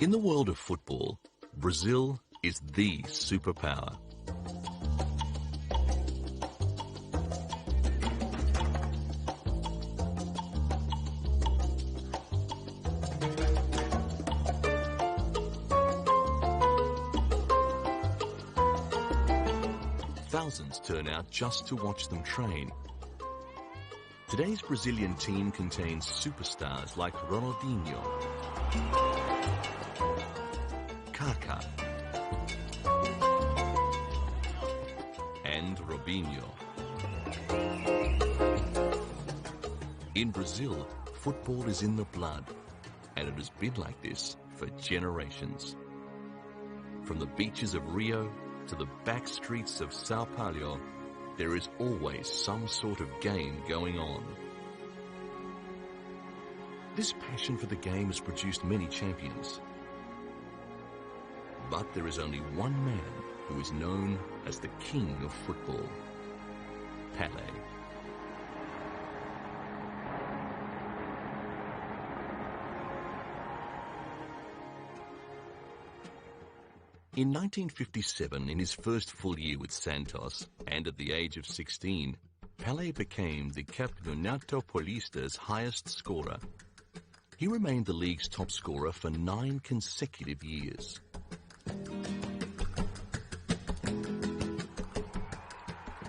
In the world of football, Brazil is the superpower. Thousands turn out just to watch them train. Today's Brazilian team contains superstars like Ronaldinho, Kaká, and Robinho. In Brazil, football is in the blood, and it has been like this for generations. From the beaches of Rio to the back streets of Sao Paulo, there is always some sort of game going on. This passion for the game has produced many champions. But there is only one man who is known as the king of football, Pele. In 1957, in his first full year with Santos, and at the age of 16, Pele became the Campeonato Paulista's highest scorer. He remained the league's top scorer for 9 consecutive years.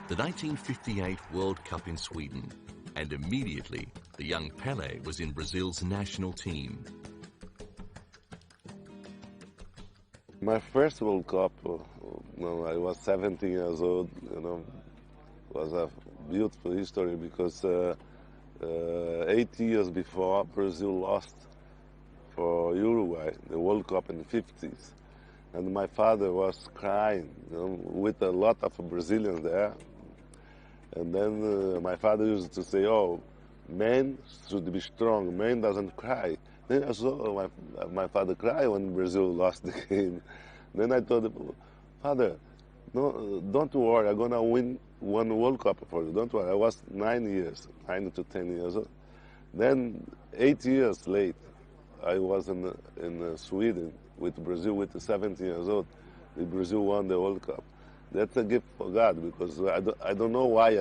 The 1958 World Cup in Sweden, and immediately the young Pele was in Brazil's national team. My first World Cup, I was 17 years old, was a beautiful history because 8 years before, Brazil lost for Uruguay, the World Cup in the 50s. And my father was crying, with a lot of Brazilians there. And then my father used to say, oh, men should be strong, men doesn't cry. Then I saw my father cry when Brazil lost the game. Then I told him, Father, no, don't worry, I'm going to win one World Cup for you. Don't worry. I was 9 to 10 years old. Then 8 years late, I was in Sweden with Brazil with 17 years old. Brazil won the World Cup. That's a gift for God because I don't know why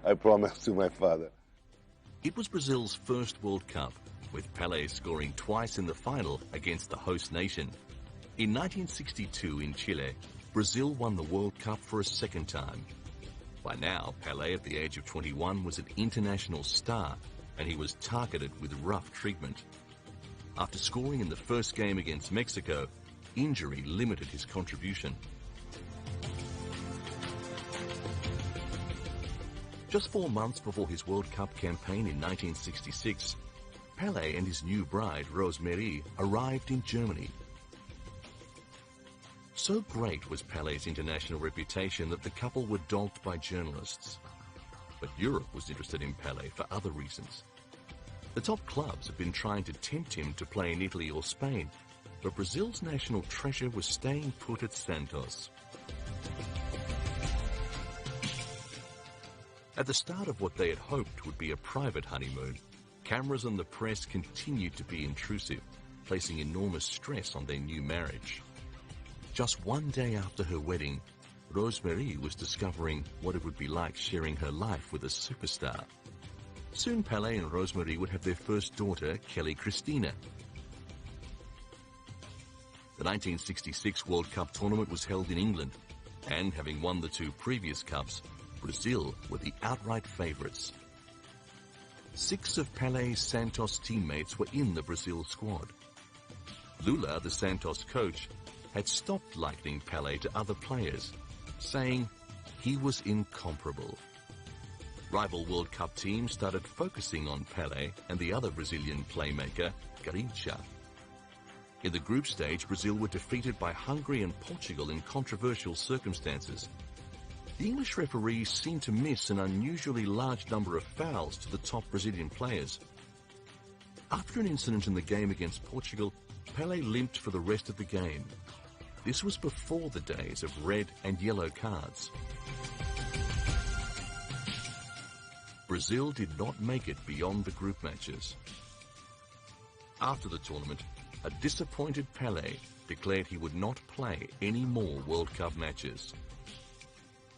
I promised to my father. It was Brazil's first World Cup, with Pele scoring twice in the final against the host nation. In 1962 in Chile, Brazil won the World Cup for a second time. By now, Pele, at the age of 21, was an international star, and he was targeted with rough treatment. After scoring in the first game against Mexico, injury limited his contribution. Just 4 months before his World Cup campaign in 1966, Pele and his new bride, Rosemary, arrived in Germany. So great was Pele's international reputation that the couple were dogged by journalists. But Europe was interested in Pele for other reasons. The top clubs had been trying to tempt him to play in Italy or Spain, but Brazil's national treasure was staying put at Santos. At the start of what they had hoped would be a private honeymoon, cameras and the press continued to be intrusive, placing enormous stress on their new marriage. Just one day after her wedding, Rosemary was discovering what it would be like sharing her life with a superstar. Soon Pele and Rosemary would have their first daughter, Kelly Cristina. The 1966 World Cup tournament was held in England, and having won the 2 previous cups, Brazil were the outright favourites. 6 of Pele's Santos teammates were in the Brazil squad. Lula, the Santos coach, had stopped likening Pele to other players, saying he was incomparable. Rival World Cup teams started focusing on Pele and the other Brazilian playmaker, Garrincha. In the group stage, Brazil were defeated by Hungary and Portugal in controversial circumstances. The English referees seemed to miss an unusually large number of fouls to the top Brazilian players. After an incident in the game against Portugal, Pele limped for the rest of the game. This was before the days of red and yellow cards. Brazil did not make it beyond the group matches. After the tournament, a disappointed Pele declared he would not play any more World Cup matches.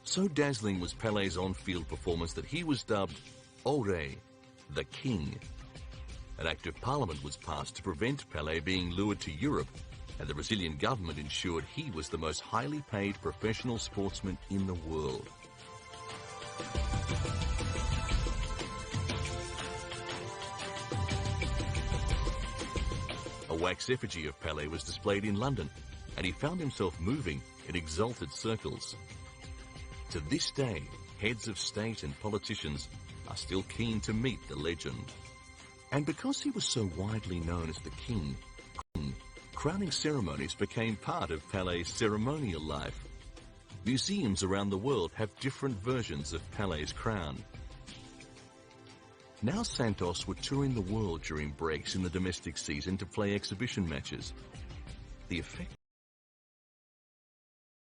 So dazzling was Pele's on-field performance that he was dubbed Ore, the King. An act of parliament was passed to prevent Pele being lured to Europe, and the Brazilian government ensured he was the most highly paid professional sportsman in the world. A wax effigy of Pele was displayed in London, and he found himself moving in exalted circles. To this day, heads of state and politicians are still keen to meet the legend. And because he was so widely known as the King, crowning ceremonies became part of Pele's ceremonial life. Museums around the world have different versions of Pele's crown. Now Santos were touring the world during breaks in the domestic season to play exhibition matches. The effect